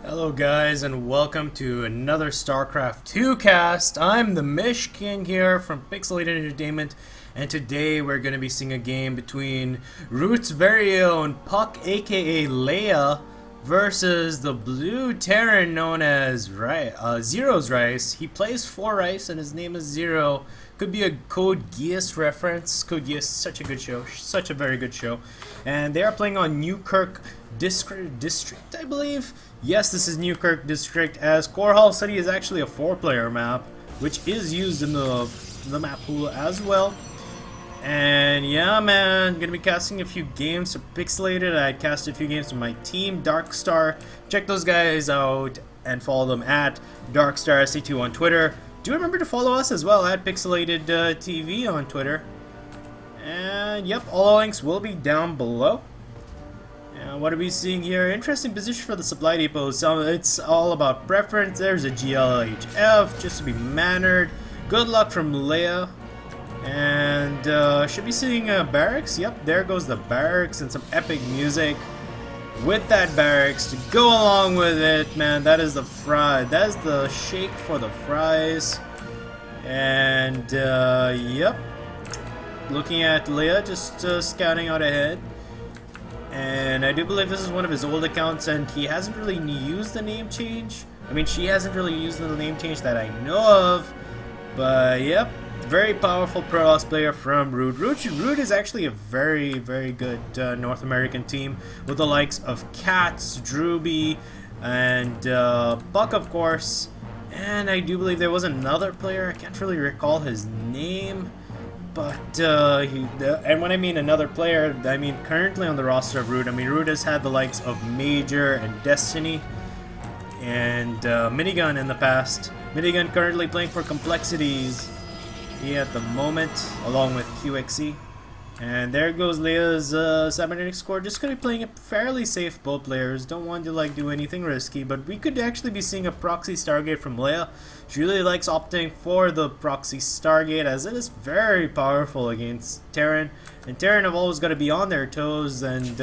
Hello guys and welcome to another StarCraft 2 cast. I'm the Mish King here from Pixelated Entertainment, and today we're going to be seeing a game between Root's very own Puck aka LeiYa versus the blue Terran known as Zero's Rice. He plays for Rice and his name is Zero. Could be a Code Geass reference. Code Geass, such a good show, such a very good show. And they are playing on Newkirk District, I believe. Yes, this is Newkirk District, as Core Hall City is actually a 4-player map, which is used in the map pool as well. And yeah, man, gonna be casting a few games for Pixelated. I cast a few games for my team, Darkstar. Check those guys out and follow them at DarkstarSC2 on Twitter. Do remember to follow us as well at Pixelated TV on Twitter. And yep, all links will be down below. And what are we seeing here? Interesting position for the supply depot. So it's all about preference. There's a GLHF, just to be mannered. Good luck from LeiYa. And should be seeing barracks. Yep, there goes the barracks and some epic music with that barracks to go along with it. Man, that is the fry. That is the shake for the fries. And yep, looking at LeiYa just scouting out ahead. And I do believe this is one of his old accounts, and he hasn't really used the name change. I mean, she hasn't really used the name change that I know of. But yep, very powerful Protoss player from Root. Root is actually a very, very good North American team with the likes of Cats, Drewby, and Buck, of course. And I do believe there was another player. I can't really recall his name. But, and when I mean another player, I mean currently on the roster of Root. I mean, Root has had the likes of Major and Destiny and Minigun in the past. Minigun currently playing for Complexities at the moment, along with QXE. And there goes LeiYa's cybernetic score. Just gonna be playing it fairly safe. Both players don't want to do anything risky, but we could actually be seeing a proxy Stargate from LeiYa. She really likes opting for the proxy Stargate, as it is very powerful against Terran, and Terran have always got to be on their toes. And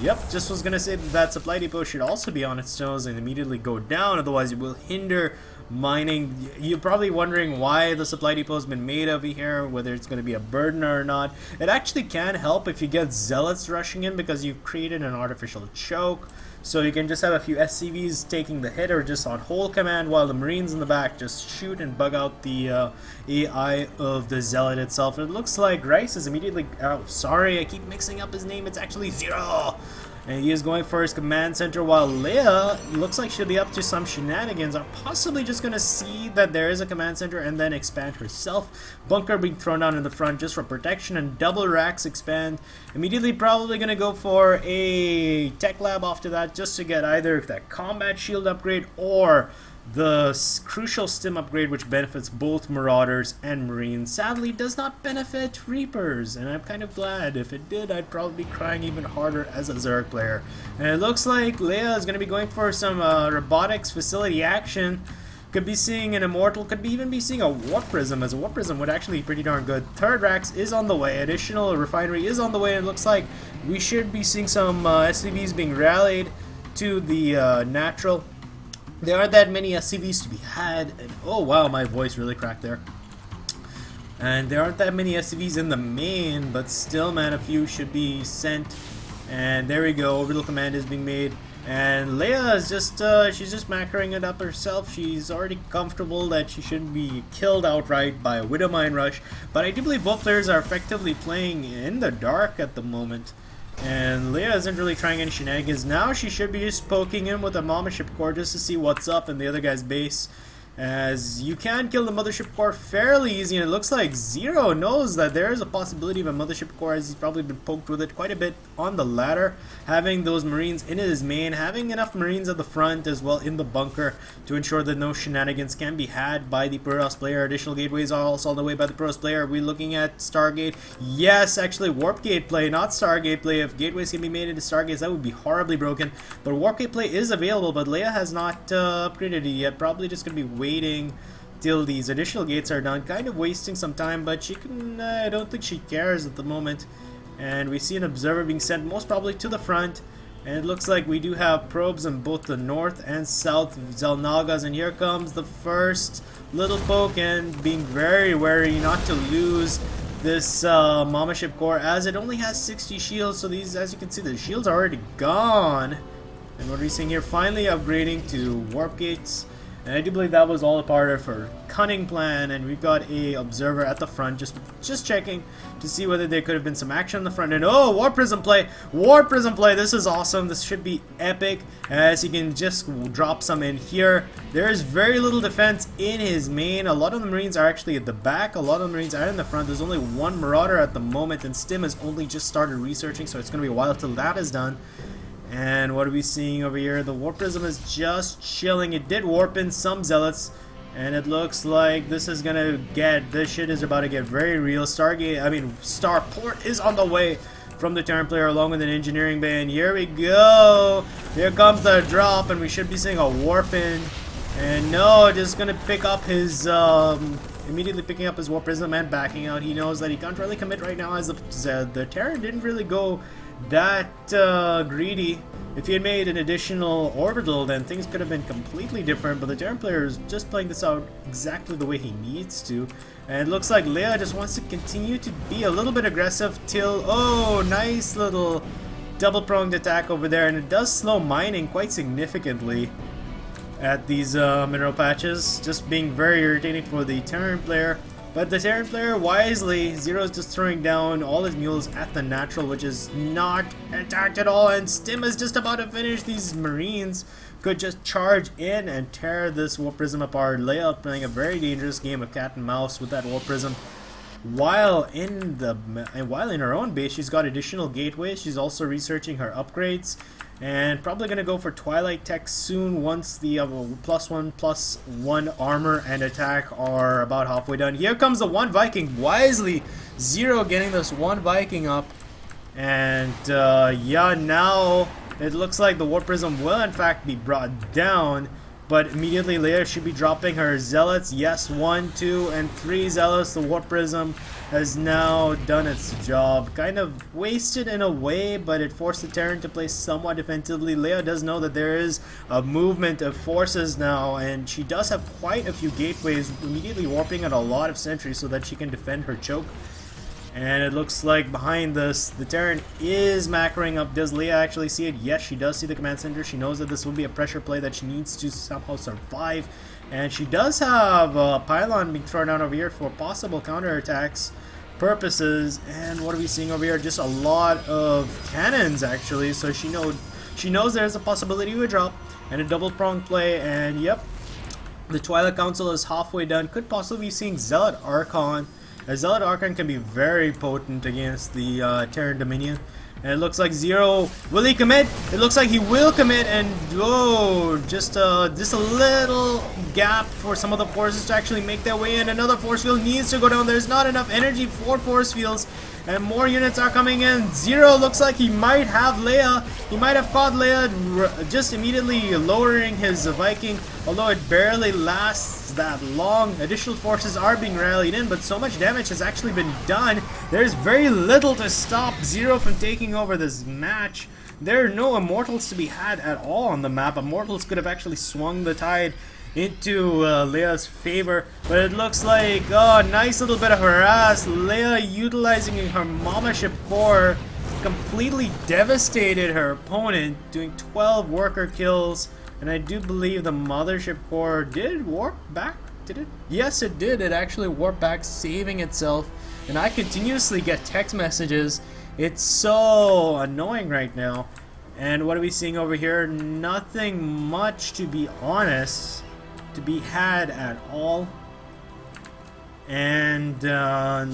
yep, just was gonna say that supply depot should also be on its toes and immediately go down, otherwise it will hinder mining. You're probably wondering why the supply depot has been made over here, whether it's going to be a burden or not. It actually can help if you get zealots rushing in, because you've created an artificial choke, so you can just have a few SCVs taking the hit or just on hold command, while the Marines in the back just shoot and bug out the AI of the zealot itself. It looks like Rice is immediately, oh sorry, I keep mixing up his name, it's actually Zero. And he is going for his command center, while LeiYa looks like she'll be up to some shenanigans, or possibly just going to see that there is a command center and then expand herself. Bunker being thrown down in the front just for protection, and double racks expand. Immediately probably going to go for a tech lab after that, just to get either that combat shield upgrade or the crucial stim upgrade, which benefits both Marauders and Marines. Sadly, does not benefit Reapers, and I'm kind of glad. If it did, I'd probably be crying even harder as a Zerg player. And it looks like LeiYa is going to be going for some robotics facility action. Could be seeing an Immortal, could be even be seeing a Warp Prism, as a Warp Prism would actually be pretty darn good. Third Racks is on the way, additional refinery is on the way, and it looks like we should be seeing some SCVs being rallied to the natural. There aren't that many SCVs to be had, and oh wow, my voice really cracked there. And there aren't that many SCVs in the main, but still, man, a few should be sent. And there we go, orbital command is being made. And LeiYa is just, she's just macroing it up herself. She's already comfortable that she shouldn't be killed outright by a Widowmine rush. But I do believe both players are effectively playing in the dark at the moment. And LeiYa isn't really trying any shenanigans. Now she should be just poking in with a Mothership Core just to see what's up in the other guy's base. As you can kill the Mothership Core fairly easy, and it looks like Zero knows that there is a possibility of a Mothership Core, as he's probably been poked with it quite a bit on the ladder. Having those Marines in his main, having enough Marines at the front as well in the bunker to ensure that no shenanigans can be had by the Protoss player. Additional gateways are also on the way by the Protoss player. Are we looking at Stargate? Yes, actually Warp Gate play, not Stargate play. If gateways can be made into Stargates, that would be horribly broken. But Warp Gate play is available, but LeiYa has not upgraded it yet. Probably just going to be waiting till these additional gates are done, kind of wasting some time, but she can, I don't think she cares at the moment. And we see an observer being sent most probably to the front, And it looks like we do have probes on both the north and south Zelnagas. And here comes the first little poke, and being very wary not to lose this Mama Ship core, as it only has 60 shields. So these, as you can see, the shields are already gone. And what are we seeing here? Finally upgrading to warp gates. And I do believe that was all a part of her cunning plan. And we've got a observer at the front, just checking to see whether there could have been some action on the front end. Oh, Warp Prism play! Warp Prism play! This is awesome. This should be epic, as he can just drop some in here. There is very little defense in his main. A lot of the Marines are actually at the back. A lot of the Marines are in the front. There's only one Marauder at the moment, and Stim has only just started researching, so it's going to be a while till that is done. And what are we seeing over here? The Warp Prism is just chilling. It did warp in some Zealots, and it looks like this is gonna get, this shit is about to get very real. Starport is on the way from the Terran player along with an engineering bay, and here we go. Here comes the drop, and we should be seeing a warp in. And no, just gonna pick up his, immediately picking up his Warp Prism and backing out. He knows that he can't really commit right now, as the Terran didn't really go that greedy. If he had made an additional orbital, then things could have been completely different, but the Terran player is just playing this out exactly the way he needs to. And it looks like LeiYa just wants to continue to be a little bit aggressive till, oh, nice little double-pronged attack over there, and it does slow mining quite significantly at these mineral patches, just being very irritating for the Terran player. But the Terran player, wisely, Zero is just throwing down all his mules at the natural, which is not attacked at all, and Stim is just about to finish. These Marines could just charge in and tear this Warp Prism apart. LeiYa playing a very dangerous game of cat and mouse with that Warp Prism. While in her own base, she's got additional gateways. She's also researching her upgrades, and probably gonna go for Twilight Tech soon once the +1/+1 armor and attack are about halfway done. Here comes the one Viking. Wisely, Zero getting this one Viking up, and yeah, now it looks like the Warp Prism will in fact be brought down. But immediately LeiYa should be dropping her Zealots. Yes, 1, 2, and 3 Zealots. The Warp Prism has now done its job. Kind of wasted in a way, but it forced the Terran to play somewhat defensively. LeiYa does know that there is a movement of forces now, and she does have quite a few gateways, immediately warping at a lot of sentries so that she can defend her choke. And it looks like behind this, the Terran is macroing up. Does LeiYa actually see it? Yes, she does see the command center. She knows that this will be a pressure play that she needs to somehow survive. And she does have a pylon being thrown down over here for possible counterattacks purposes. And what are we seeing over here? Just a lot of cannons, actually. So she knows there's a possibility of a drop and a double-pronged play. And yep, the Twilight Council is halfway done. Could possibly be seeing Zealot Archon. A Zealot Archon can be very potent against the Terran Dominion. And it looks like Zero, will he commit? It looks like he will commit, and oh, just a little gap for some of the forces to actually make their way in. Another force field needs to go down. There's not enough energy for force fields, and more units are coming in. Zero looks like he might have LeiYa. He might have caught LeiYa just immediately lowering his Viking, although it barely lasts that long. Additional forces are being rallied in, but so much damage has actually been done. There's very little to stop Zero from taking over this match. There are no immortals to be had at all on the map. Immortals could have actually swung the tide into LeiYa's favor, but it looks like, oh, nice little bit of harass. LeiYa utilizing her Mama Ship core completely devastated her opponent, doing 12 worker kills. And I do believe the Mothership core did warp back, did it? Yes, it did. It actually warped back, saving itself. And I continuously get text messages. It's so annoying right now. And what are we seeing over here? Nothing much, to be honest, to be had at all. And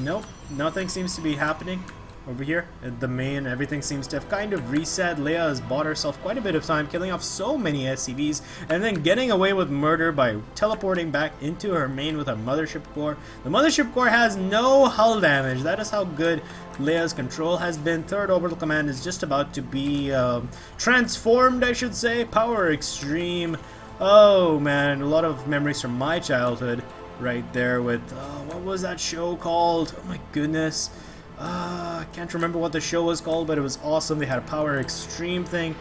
nope, nothing seems to be happening over here at the main. Everything seems to have kind of reset. LeiYa has bought herself quite a bit of time, killing off so many SCVs, and then getting away with murder by teleporting back into her main with her Mothership core. The Mothership core has no hull damage. That is how good LeiYa's control has been. Third orbital command is just about to be transformed, I should say. Power Extreme. Oh man, a lot of memories from my childhood right there with, what was that show called? Oh my goodness. I can't remember what the show was called, but it was awesome. They had a Power Extreme thing.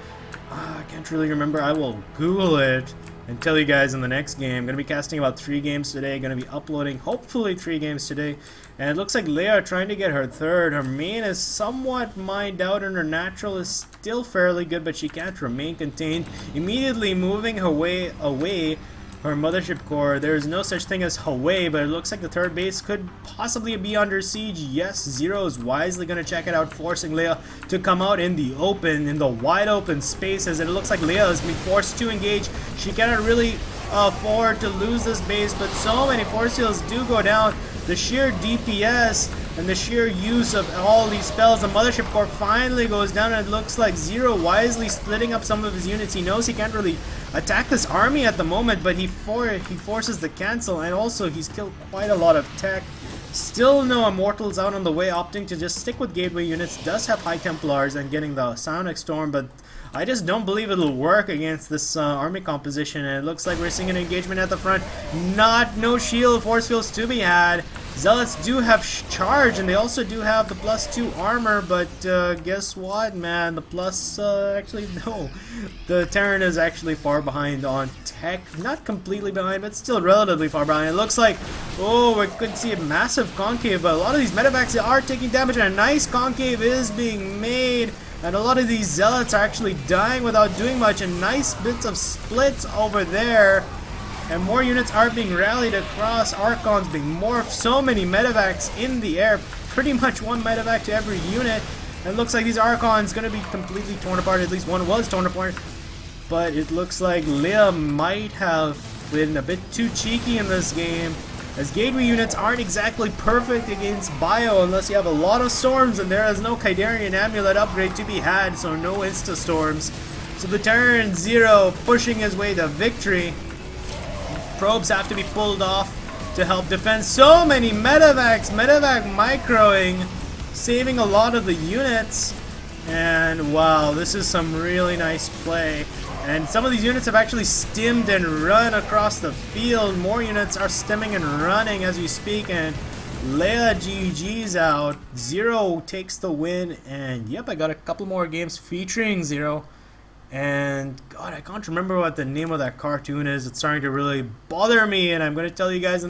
I can't really remember. I will Google it and tell you guys in the next game. I'm going to be casting about 3 games today. Going to be uploading hopefully 3 games today. And it looks like LeiYa trying to get her third. Her main is somewhat mined out and her natural is still fairly good, but she can't remain contained. Immediately moving her way away her mothership core. There is no such thing as Hawaii, but it looks like the third base could possibly be under siege. Yes, Zero is wisely going to check it out, forcing LeiYa to come out in the open, in the wide open spaces. And it looks like LeiYa has been forced to engage. She cannot really afford to lose this base, but so many force fields do go down. The sheer DPS and the sheer use of all these spells, the mothership core finally goes down, and it looks like Zero wisely splitting up some of his units. He knows he can't really attack this army at the moment, but he forces the cancel, and also he's killed quite a lot of tech. Still no immortals out on the way, opting to just stick with gateway units. Does have high templars and getting the psionic storm, but I just don't believe it'll work against this army composition. And it looks like we're seeing an engagement at the front. No shield force fields to be had. Zealots do have charge, and they also do have the +2 armor, but guess what, man? The actually, no. The Terran is actually far behind on tech. Not completely behind, but still relatively far behind. It looks like, oh, we could see a massive concave, but a lot of these medevacs are taking damage, and a nice concave is being made. And a lot of these zealots are actually dying without doing much, and nice bits of splits over there. And more units are being rallied across, Archons being morphed, so many medevacs in the air, pretty much 1 medevac to every unit. And it looks like these Archons going to be completely torn apart, at least one was torn apart. But it looks like LeiYa might have been a bit too cheeky in this game, as gateway units aren't exactly perfect against bio unless you have a lot of storms, and there is no Kydarian amulet upgrade to be had, so no insta storms. So the Terran Zero pushing his way to victory. Probes have to be pulled off to help defend. So many medevacs, medevac microing, saving a lot of the units. And wow, this is some really nice play. And some of these units have actually stemmed and run across the field. More units are stemming and running as we speak. And LeiYa GG's out. Zero takes the win. And yep, I got a couple more games featuring Zero. And God, I can't remember what the name of that cartoon is. It's starting to really bother me, and I'm going to tell you guys in